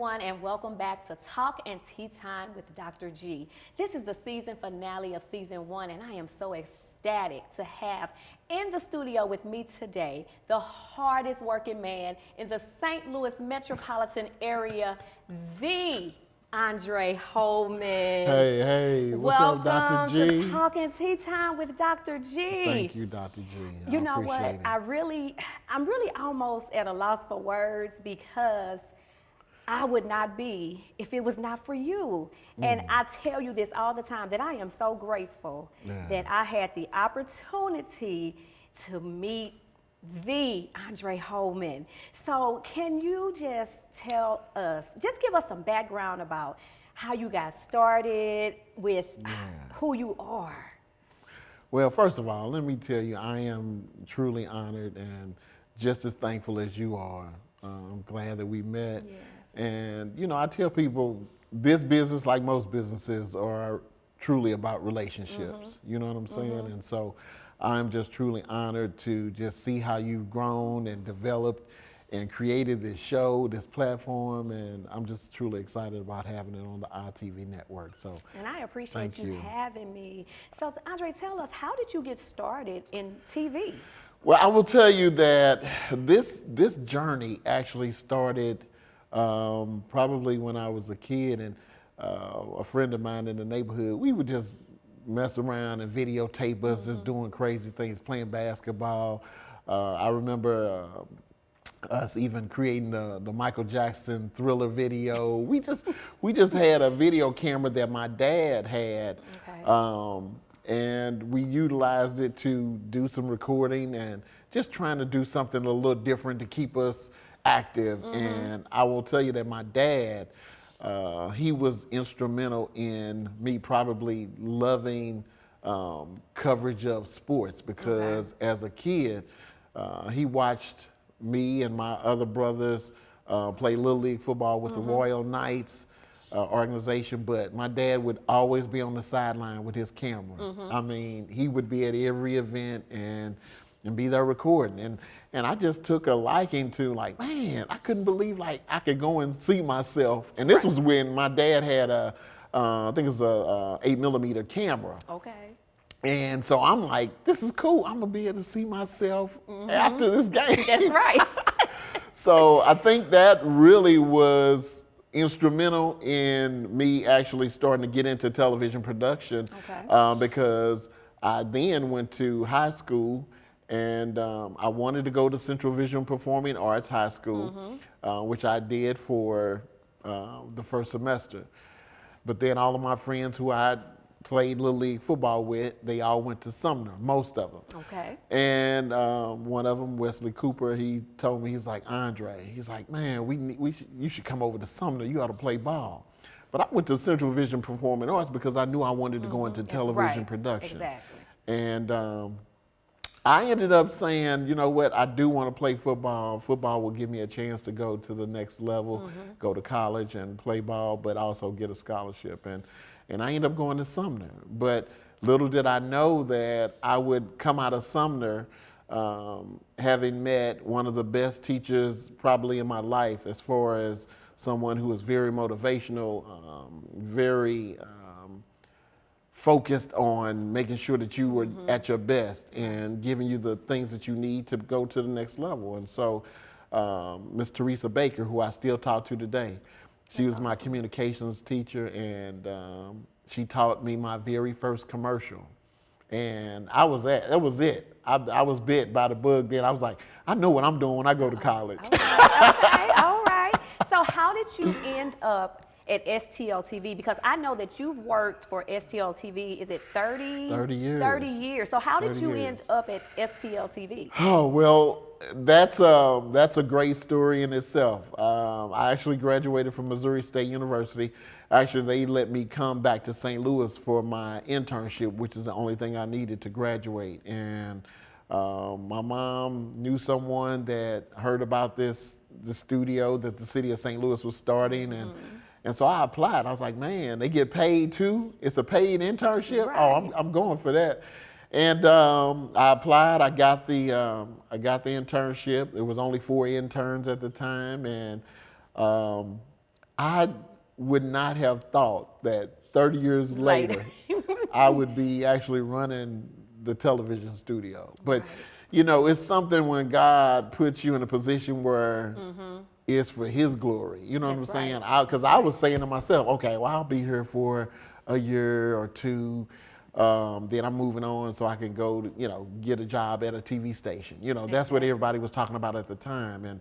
everyone, and welcome back to Talk and Tea Time with Dr. G. This is the season finale of season 1, and I am so ecstatic to have in the studio with me today the hardest working man in the St. Louis metropolitan area, the Andre Holman. Hey, what's up, Dr. G? Welcome to Talk and Tea Time with Dr. G. Thank you, Dr. G. You know what? I'm really almost at a loss for words because I would not be if it was not for you. And I tell you this all the time, that I am so grateful that I had the opportunity to meet the Andre Holman. So can you just tell us, just give us some background about how you got started with who you are? Well, first of all, let me tell you, I am truly honored and just as thankful as you are. I'm glad that we met. Yes. And, you know, I tell people this business, like most businesses, are truly about relationships. You know what I'm saying? And so I'm just truly honored to just see how you've grown and developed and created this show, this platform, and I'm just truly excited about having it on the ITV network. So, and I appreciate you having me. So, Andre, tell us, how did you get started in TV? Well, I will tell you that this journey actually started probably when I was a kid, and a friend of mine in the neighborhood, we would just mess around and videotape us just doing crazy things, playing basketball. I remember us even creating the Michael Jackson Thriller video. We just had a video camera that my dad had, and we utilized it to do some recording and just trying to do something a little different to keep us active. And I will tell you that my dad, he was instrumental in me probably loving coverage of sports because as a kid, he watched me and my other brothers play Little League football with the Royal Knights organization, but my dad would always be on the sideline with his camera. I mean, he would be at every event and be there recording. And I just took a liking to, like, man, I couldn't believe like I could go and see myself. And this was when my dad had I think it was a 8mm camera. Okay. And so I'm like, this is cool. I'm gonna be able to see myself after this game. That's right. So I think that really was instrumental in me actually starting to get into television production because I then went to high school. And I wanted to go to Central Visual Performing Arts High School, which I did for the first semester. But then all of my friends who I played Little League football with, they all went to Sumner, most of them. Okay. And one of them, Wesley Cooper, he told me, he's like, Andre, he's like, man, you should come over to Sumner. You ought to play ball. But I went to Central Vision Performing Arts because I knew I wanted to go into television production. Exactly. And I ended up saying, you know what, I do want to play football. Football will give me a chance to go to the next level, go to college and play ball, but also get a scholarship. And I ended up going to Sumner. But little did I know that I would come out of Sumner having met one of the best teachers probably in my life, as far as someone who was very motivational, very focused on making sure that you were at your best and giving you the things that you need to go to the next level. And so Miss Teresa Baker, who I still talk to today, she was my communications teacher, and she taught me my very first commercial. And that was it. I was bit by the bug then. I was like, I know what I'm doing when I go to college. Okay, all right. So how did you end up at STL TV? Because I know that you've worked for STL TV, is it 30? 30 years. 30 years. So how did you end up at STL TV? Oh, well, that's a great story in itself. I actually graduated from Missouri State University. Actually, they let me come back to St. Louis for my internship, which is the only thing I needed to graduate. And my mom knew someone that heard about the studio that the city of St. Louis was starting, and so I applied. I was like, man, they get paid too? It's a paid internship? Right. Oh, I'm going for that. And I applied. I got the internship. There was only 4 interns at the time, and I would not have thought that 30 years later, I would be actually running the television studio. But, you know, it's something when God puts you in a position where it's for His glory. You know what I'm saying? Because I was saying to myself, okay, well, I'll be here for a year or two. Then I'm moving on so I can go, to, you know, get a job at a TV station. You know, that's what everybody was talking about at the time. And,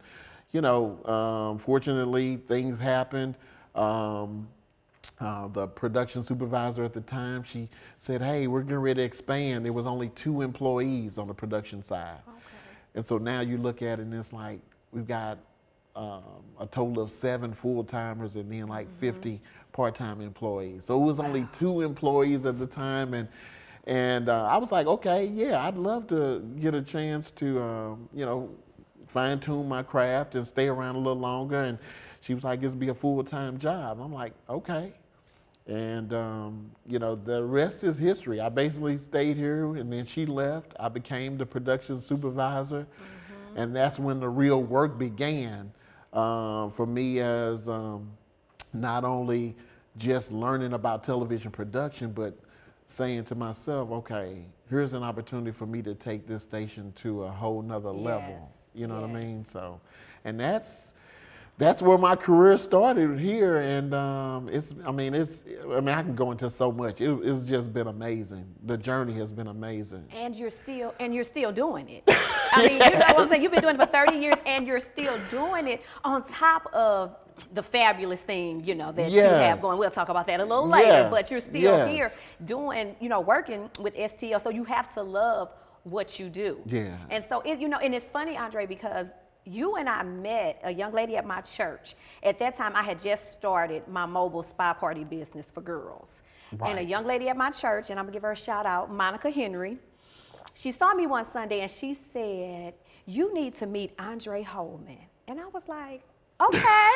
you know, fortunately, things happened. The production supervisor at the time, she said, hey, we're getting ready to expand. There was only 2 employees on the production side. Okay. And so now you look at it and it's like, we've got a total of 7 full-timers and then like 50 part-time employees. So it was only 2 employees at the time. And I was like, okay, yeah, I'd love to get a chance to, you know, fine-tune my craft and stay around a little longer. And she was like, this will be a full-time job. I'm like, okay. And, you know, the rest is history. I basically stayed here and then she left. I became the production supervisor. And that's when the real work began for me as not only just learning about television production, but saying to myself, okay, here's an opportunity for me to take this station to a whole nother level. You know what I mean? So, and that's where my career started here, and I mean, I can go into so much. It's just been amazing. The journey has been amazing. And you're still doing it. I mean, you know what I'm saying? You've been doing it for 30 years, and you're still doing it on top of the fabulous thing, you know, that you have going. We'll talk about that a little later, but you're still here doing, you know, working with STL. So you have to love what you do. Yeah. And so, you know, and it's funny, Andre, because you and I met a young lady at my church. At that time, I had just started my mobile spa party business for girls. And a young lady at my church, and I'm gonna give her a shout out, Monica Henry, she saw me one Sunday and she said, you need to meet Andre Holman. And I was like, okay.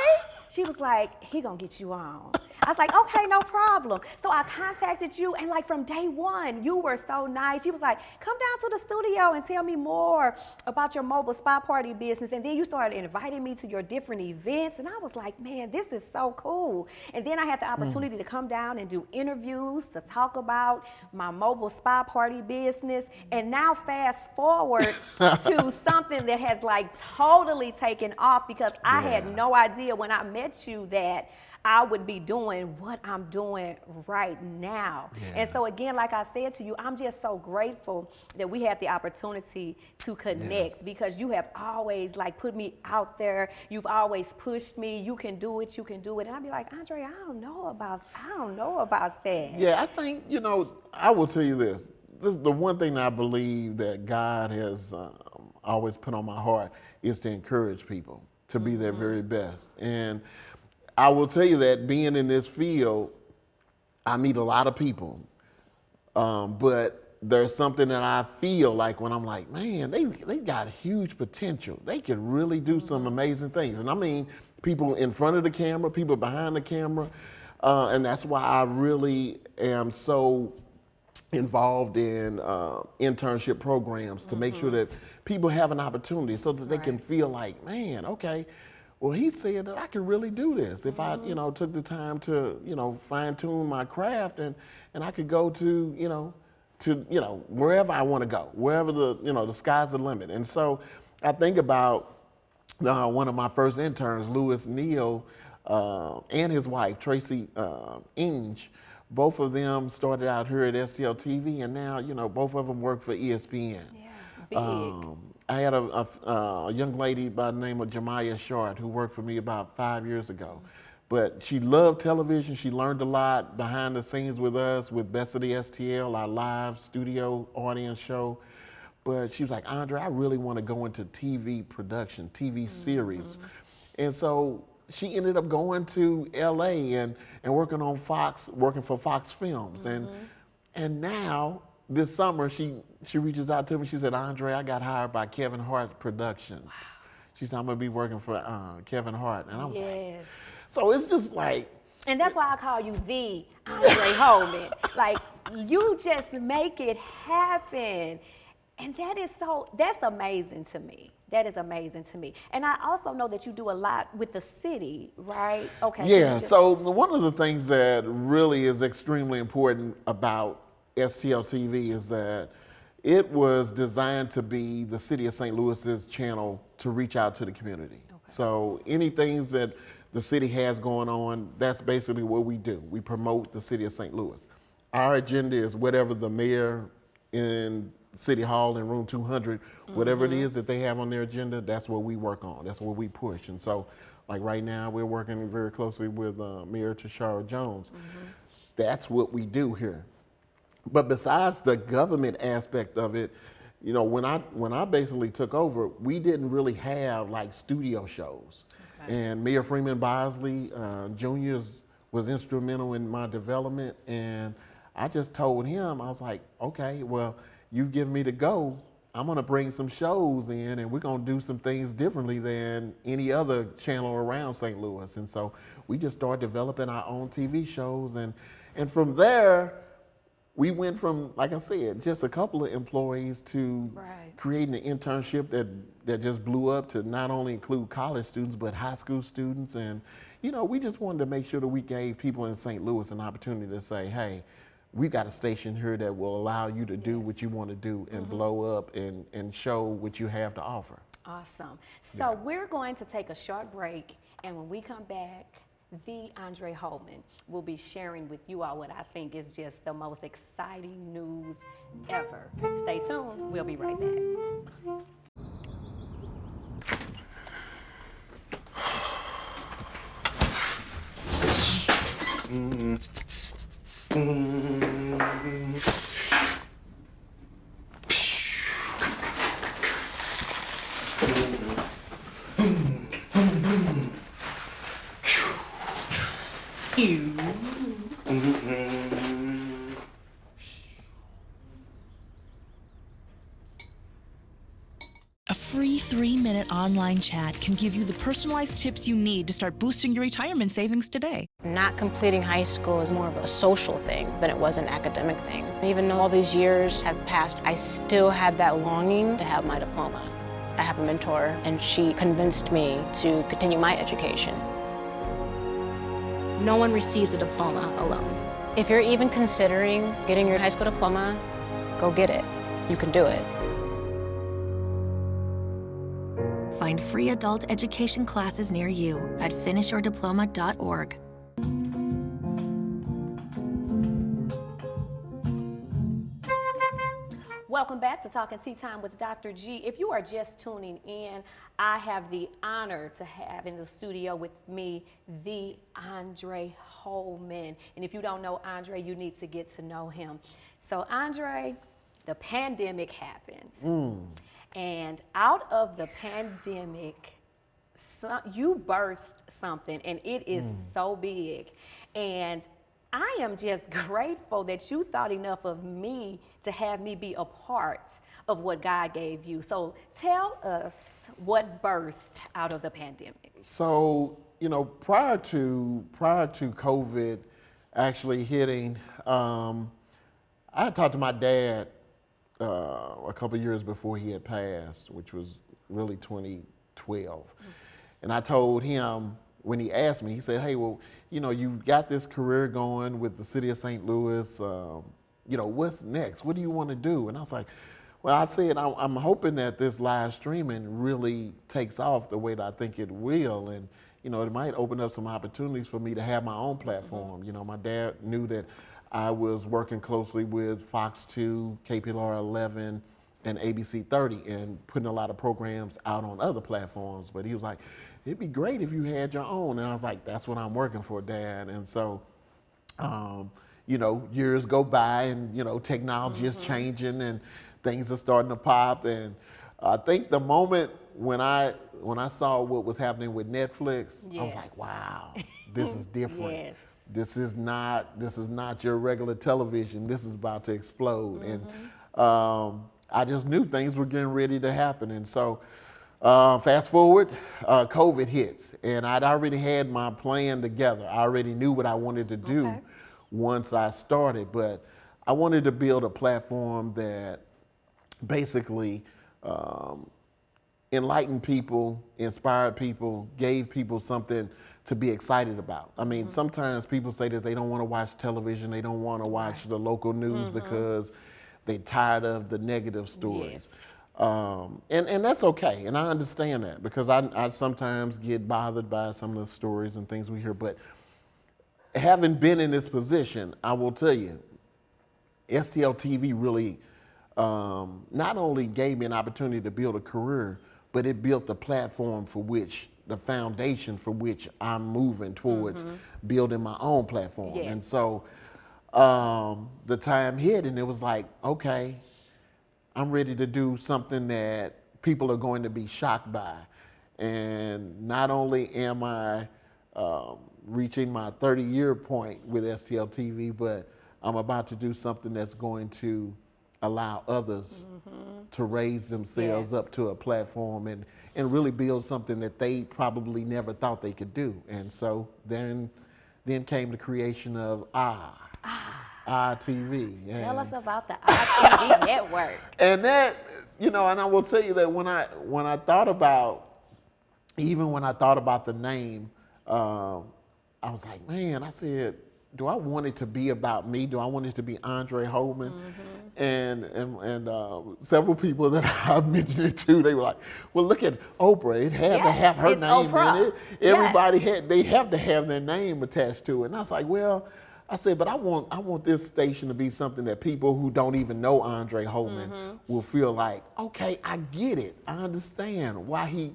She was like, he gonna get you on. I was like, okay, no problem. So I contacted you, and like from day one, you were so nice. She was like, come down to the studio and tell me more about your mobile spa party business. And then you started inviting me to your different events, and I was like, man, this is so cool. And then I had the opportunity to come down and do interviews to talk about my mobile spa party business. And now fast forward to something that has like totally taken off, because I had no idea when I met you that I would be doing what I'm doing right now. And so again, like I said to you, I'm just so grateful that we had the opportunity to connect, because you have always like put me out there. You've always pushed me. You can do it. You can do it. And I'd be like, Andre, I don't know about that. Yeah, I think, you know, I will tell you this. This is the one thing that I believe that God has always put on my heart, is to encourage people to be their very best. And I will tell you that being in this field, I meet a lot of people, but there's something that I feel like when I'm like, man, they got huge potential. They could really do some amazing things. And I mean, people in front of the camera, people behind the camera, and that's why I really am so involved in internship programs to make sure that people have an opportunity so that they can feel like, man, okay, well, he said that I could really do this if I, you know, took the time to, you know, fine tune my craft, and I could go to wherever I want to go, wherever the sky's the limit. And so I think about one of my first interns, Louis Neal, and his wife, Tracy Inge. Both of them started out here at STL TV, and now, you know, both of them work for ESPN. Yeah, big. I had a young lady by the name of Jemiah Short who worked for me about 5 years ago. But she loved television. She learned a lot behind the scenes with us, with Best of the STL, our live studio audience show. But she was like, Andre, I really want to go into TV production, TV series. And so she ended up going to LA and working on Fox, working for Fox Films. And now, this summer, she reaches out to me. She said, Andre, I got hired by Kevin Hart Productions. Wow. She said, I'm going to be working for Kevin Hart. And I was like, so it's just like. And that's why I call you the Andre Holman. Like, you just make it happen. And that's amazing to me. That is amazing to me. And I also know that you do a lot with the city, right? Okay. Yeah, so one of the things that really is extremely important about STL TV is that it was designed to be the City of St. Louis's channel to reach out to the community. Okay. So any things that the city has going on, that's basically what we do. We promote the City of St. Louis. Our agenda is whatever the mayor in City Hall in room 200, whatever it is that they have on their agenda, that's what we work on. That's what we push. And so, like right now, we're working very closely with Mayor Tashara Jones. That's what we do here. But besides the government aspect of it, you know, when I basically took over, we didn't really have like studio shows. Okay. And Mayor Freeman Bosley Jr. was instrumental in my development, and I just told him, I was like, okay, well, you've given me the go. I'm gonna bring some shows in, and we're gonna do some things differently than any other channel around St. Louis. And so we just started developing our own TV shows, and from there, we went from, like I said, just a couple of employees to creating an internship that just blew up to not only include college students, but high school students. And, you know, we just wanted to make sure that we gave people in St. Louis an opportunity to say, hey, we got a station here that will allow you to do what you want to do and blow up and show what you have to offer. Awesome. So we're going to take a short break, and when we come back, the Andre Holman will be sharing with you all what I think is just the most exciting news ever. Stay tuned. We'll be right back. A free 3-minute online chat can give you the personalized tips you need to start boosting your retirement savings today. Not completing high school is more of a social thing than it was an academic thing. Even though all these years have passed, I still had that longing to have my diploma. I have a mentor, and she convinced me to continue my education. No one receives a diploma alone. If you're even considering getting your high school diploma, go get it. You can do it. Find free adult education classes near you at finishyourdiploma.org. Welcome back to Talking Tea Time with Dr. G. If you are just tuning in, I have the honor to have in the studio with me the Andre Holman. And if you don't know Andre, you need to get to know him. So Andre, the pandemic happens. And out of the pandemic, you birthed something, and it is so big. And I am just grateful that you thought enough of me to have me be a part of what God gave you. So tell us what birthed out of the pandemic. So, you know, prior to COVID actually hitting, I had talked to my dad a couple years before he had passed, which was really 2012. And I told him, when he asked me, he said, hey, well, you know, you've got this career going with the City of St. Louis. You know, what's next? What do you want to do? And I was like, well, I said, I'm hoping that this live streaming really takes off the way that I think it will. And, you know, it might open up some opportunities for me to have my own platform. You know, my dad knew that I was working closely with Fox 2, KPLR 11, and ABC 30, and putting a lot of programs out on other platforms. But he was like, it'd be great if you had your own. And I was like, that's what I'm working for, Dad. And so, you know, years go by, and, you know, technology is changing and things are starting to pop. And I think the moment when I saw what was happening with Netflix, I was like, wow, this is different. This is not your regular television. This is about to explode. And I just knew things were getting ready to happen. And so fast forward, COVID hits, and I'd already had my plan together. I already knew what I wanted to do once I started, but I wanted to build a platform that basically enlightened people, inspired people, gave people something to be excited about. I mean, sometimes people say that they don't want to watch television, they don't want to watch the local news because they're tired of the negative stories. And that's okay, and I understand that, because I sometimes get bothered by some of the stories and things we hear, but having been in this position, I will tell you, STL TV really not only gave me an opportunity to build a career, but it built the platform for which, the foundation for which I'm moving towards building my own platform. And so the time hit, and it was like, okay, I'm ready to do something that people are going to be shocked by. And not only am I reaching my 30-year point with STL TV, but I'm about to do something that's going to allow others to raise themselves up to a platform and really build something that they probably never thought they could do. And so then came the creation of TV. Tell us about the TV network. And that, you know, and I will tell you that when I thought about, even when I thought about the name, I was like, man, I said, do I want it to be about me? Do I want it to be Andre Holman? And several people that I've mentioned it to, they were like, well, look at Oprah. It had to have her name Oprah. in it. Everybody they have to have their name attached to it. And I was like, well, I said, but I want this station to be something that people who don't even know Andre Holman will feel like, okay, I get it. I understand why he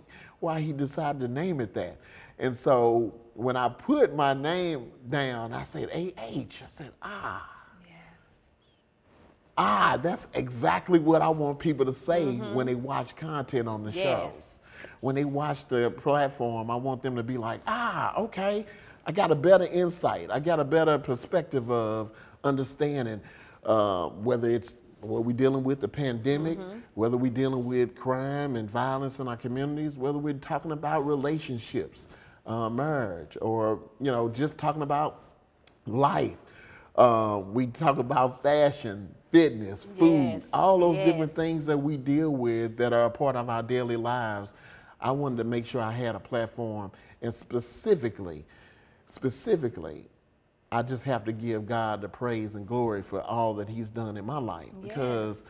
decided to name it that. And so when I put my name down, I said A-H. I said, that's exactly what I want people to say when they watch content on the show. When they watch the platform, I want them to be like, okay, I got a better insight. I got a better perspective of understanding whether it's what we're dealing with, the pandemic, whether we're dealing with crime and violence in our communities, whether we're talking about relationships, marriage, or, you know, just talking about life. We talk about fashion, fitness, food, all those different things that we deal with that are a part of our daily lives. I wanted to make sure I had a platform, and specifically, I just have to give God the praise and glory for all that he's done in my life, because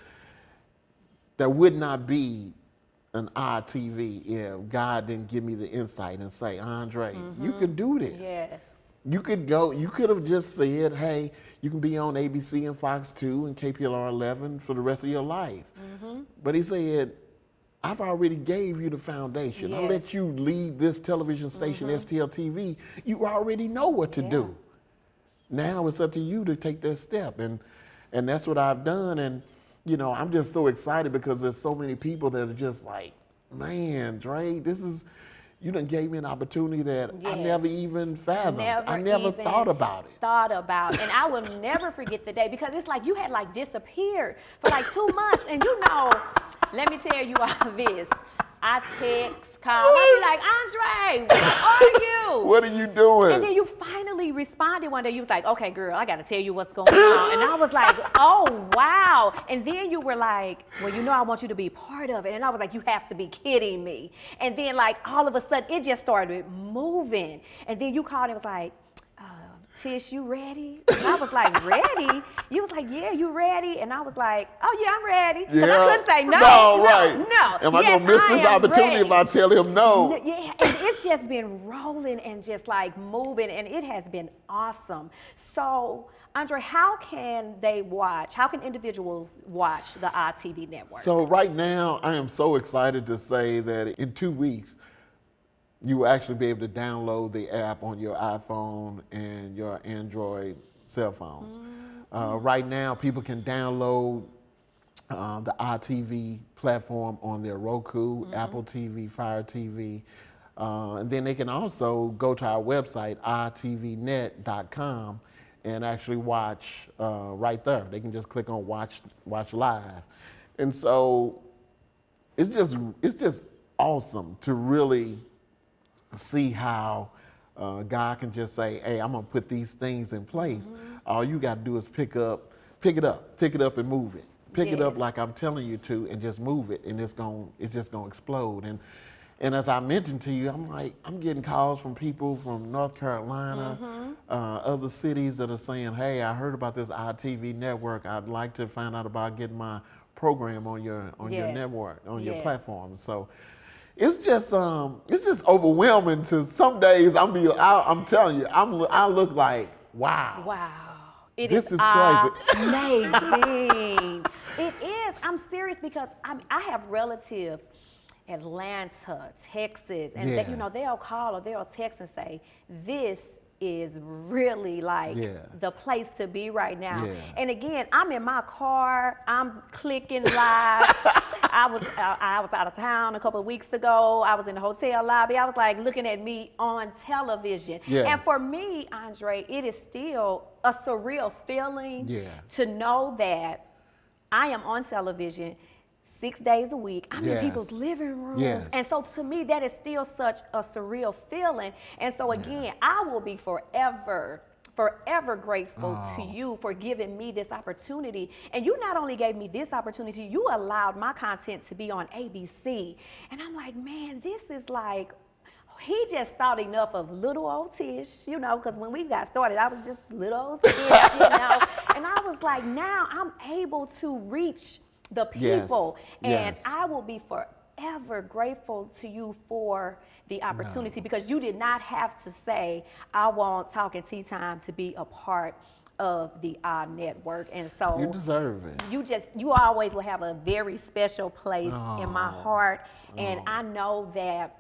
there would not be an TV if God didn't give me the insight and say, Andre, you can do this. You could have just said, hey, you can be on ABC and Fox 2 and KPLR 11 for the rest of your life. But he said, I've already gave you the foundation. I let you lead this television station, STL TV. You already know what to do. Now it's up to you to take that step. And that's what I've done. And, you know, I'm just so excited because there's so many people that are just like, man, Dre, you done gave me an opportunity that I never even fathomed. I never thought about it. And I will never forget the day, because it's like you had like disappeared for like 2 months. And you know, let me tell you all this. I text, call, I be like, Andre, where are you? What are you doing? And then you finally responded one day. You was like, okay, girl, I got to tell you what's going on. And I was like, oh, wow. And then you were like, well, you know, I want you to be part of it. And I was like, you have to be kidding me. And then like all of a sudden it just started moving. And then you called and was like, Tish, you ready? And I was like, ready? You was like, yeah, you ready? And I was like, oh yeah, I'm ready. Because I couldn't say no. No. Am I going to miss this opportunity if I tell him no? Yeah, and it's just been rolling and just like moving, and it has been awesome. So, Andre, how can individuals watch the TV network? So right now, I am so excited to say that in 2 weeks, you will actually be able to download the app on your iPhone and your Android cell phones. Right now, people can download the iTV platform on their Roku, Apple TV, Fire TV, and then they can also go to our website, itvnet.com, and actually watch right there. They can just click on watch live. And so it's just awesome to really see how God can just say, hey, I'm gonna put these things in place. All you gotta do is pick it up and move it. Pick it up Yes. like I'm telling you to, and just move it, and it's just gonna explode. And as I mentioned to you, I'm getting calls from people from North Carolina, other cities that are saying, hey, I heard about this ITV network. I'd like to find out about getting my program on your Yes. network, on your Yes. platform. So it's just overwhelming. To some days, I'm telling you, I look like, wow. Wow. It This is is crazy. amazing. It is. I'm serious because I have relatives, Atlanta, Texas, and Yeah. they'll call or they'll text and say, this is really like Yeah. the place to be right now. Yeah. And again, I'm in my car, I'm clicking live. I was out of town a couple of weeks ago. I was in the hotel lobby. I was like looking at me on television. Yes. And for me, Andre, it is still a surreal feeling Yeah. to know that I am on television 6 days a week. I'm in Yes. people's living rooms. Yes. And so to me, that is still such a surreal feeling. And so again, I will be forever grateful to you for giving me this opportunity. And you not only gave me this opportunity, you allowed my content to be on ABC. And I'm like, man, this is like, he just thought enough of little old Tish, because when we got started, I was just little old Tish, And I was like, now I'm able to reach the people. And Yes. I will be forever grateful to you for the opportunity because you did not have to say, I want Talking Tea Time to be a part of the network. And so You deserve it. you always will have a very special place in my heart. And I know that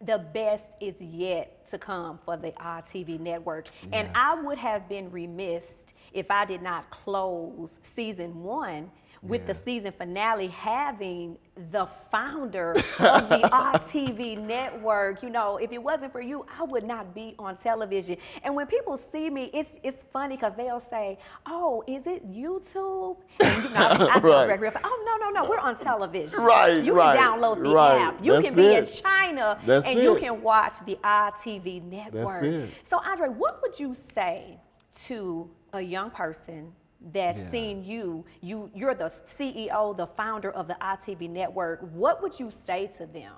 the best is yet to come for the RTV network. And I would have been remiss if I did not close season 1 with the season finale having the founder of the RTV network. If it wasn't for you, I would not be on television. And when people see me, it's funny because they'll say, oh, is it YouTube? And I joke back real fast, oh, no, we're on television. Right, You right, can download the right. app. You That's can be in it. China That's and you it. can watch the RTV network. That's it. So Andre, what would you say to a young person that's seen you're the CEO, the founder of the ITV network? What would you say to them?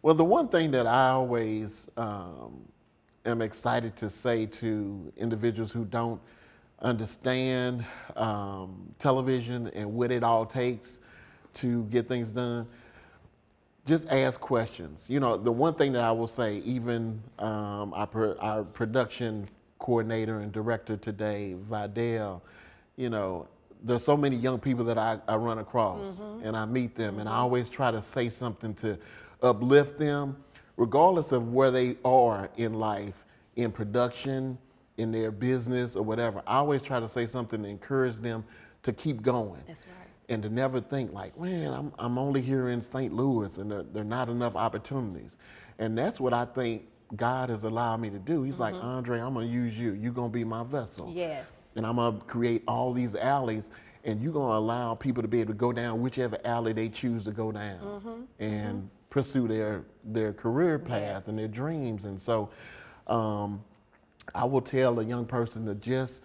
Well, the one thing that I always am excited to say to individuals who don't understand television and what it all takes to get things done, just ask questions. The one thing that I will say, even our production coordinator and director today, Vidal, there's so many young people that I run across and I meet them, and I always try to say something to uplift them, regardless of where they are in life, in production, in their business or whatever. I always try to say something to encourage them to keep going. That's right. And to never think like, man, I'm only here in St. Louis and there are not enough opportunities. And that's what I think God has allowed me to do. He's like, Andre, I'm gonna use you. You're gonna be my vessel. Yes. And I'm gonna create all these alleys, and you're gonna allow people to be able to go down whichever alley they choose to go down and pursue their career path and their dreams. And so I will tell a young person to just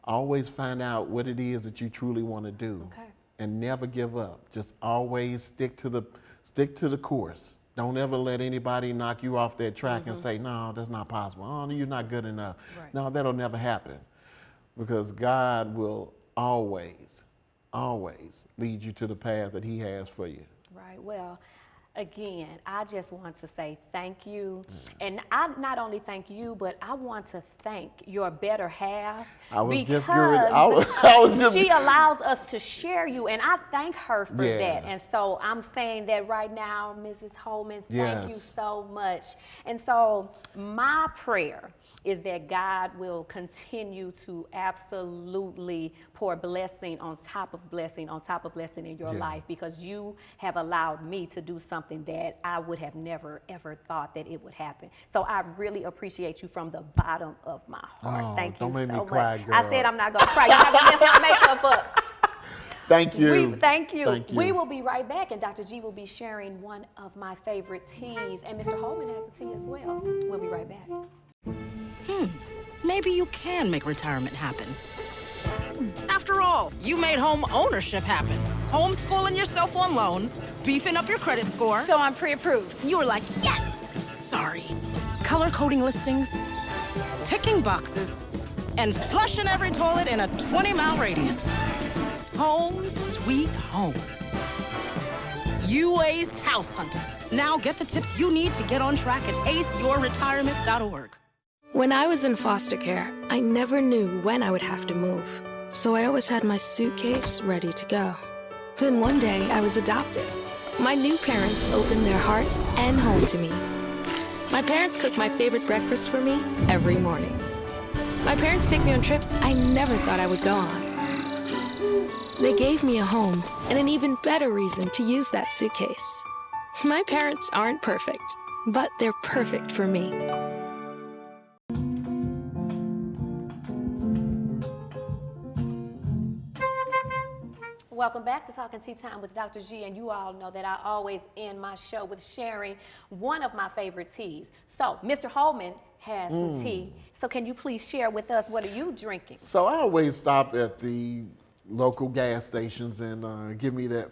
always find out what it is that you truly want to do. Okay. And never give up. Just always stick to the course. Don't ever let anybody knock you off that track and say, no, that's not possible. Oh, you're not good enough. Right. No, that'll never happen. Because God will always, always lead you to the path that He has for you. Right. Well, again, I just want to say thank you. And I not only thank you, but I want to thank your better half. I was because just getting she allows us to share you, and I thank her for Yeah. that. And so I'm saying that right now, Mrs. Holman, thank you Yes. so much. And so my prayer is that God will continue to absolutely pour blessing on top of blessing on top of blessing in your Yeah. life, because you have allowed me to do something that I would have never, ever thought that it would happen. So I really appreciate you from the bottom of my heart. Oh, Thank you don't make so me much. cry, I girl. said I'm not going to cry. You're not going to mess my makeup up. Thank you. Thank you. Thank you. We will be right back, and Dr. G will be sharing one of my favorite teas, and Mr. Holman has a tea as well. We'll be right back. Maybe you can make retirement happen. After all, you made home ownership happen. Homeschooling yourself on loans, beefing up your credit score. So I'm pre-approved. You were like, yes! Sorry. Color coding listings, ticking boxes, and flushing every toilet in a 20-mile radius. Home sweet home. You aced house hunting. Now get the tips you need to get on track at aceyourretirement.org. When I was in foster care, I never knew when I would have to move. So I always had my suitcase ready to go. Then one day, I was adopted. My new parents opened their hearts and home to me. My parents cook my favorite breakfast for me every morning. My parents take me on trips I never thought I would go on. They gave me a home and an even better reason to use that suitcase. My parents aren't perfect, but they're perfect for me. Welcome back to Talking Tea Time with Dr. G, and you all know that I always end my show with sharing one of my favorite teas. So, Mr. Holman has some tea, so can you please share with us, what are you drinking? So I always stop at the local gas stations and give me that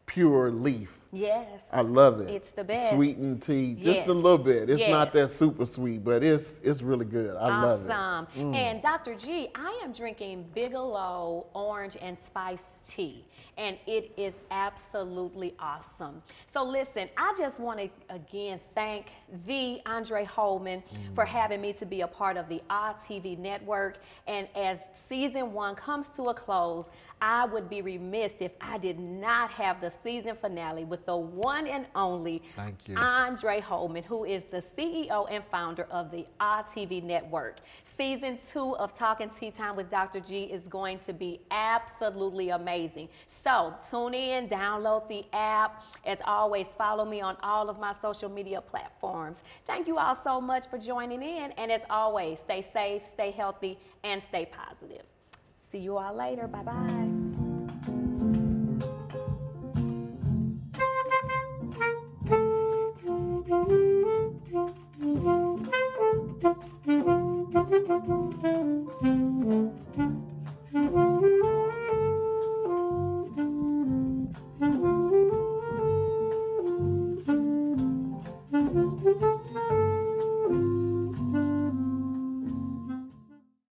pure leaf. Yes. I love it. It's the best. Sweetened tea, just Yes. a little bit. It's not Yes. that super sweet, but it's really good. I love it. Awesome. And Dr. G, I am drinking Bigelow Orange and Spice Tea, and it is absolutely awesome. So listen, I just want to again thank the Andre Holman for having me to be a part of the RTV network. And as season 1 comes to a close, I would be remiss if I did not have the season finale with the one and only Thank you. Andre Holman, who is the CEO and founder of the RTV network. Season 2 of Talking Tea Time with Dr. G is going to be absolutely amazing. So tune in, download the app. As always, follow me on all of my social media platforms. Thank you all so much for joining in. And as always, stay safe, stay healthy, and stay positive. See you all later. Bye-bye. Thank you.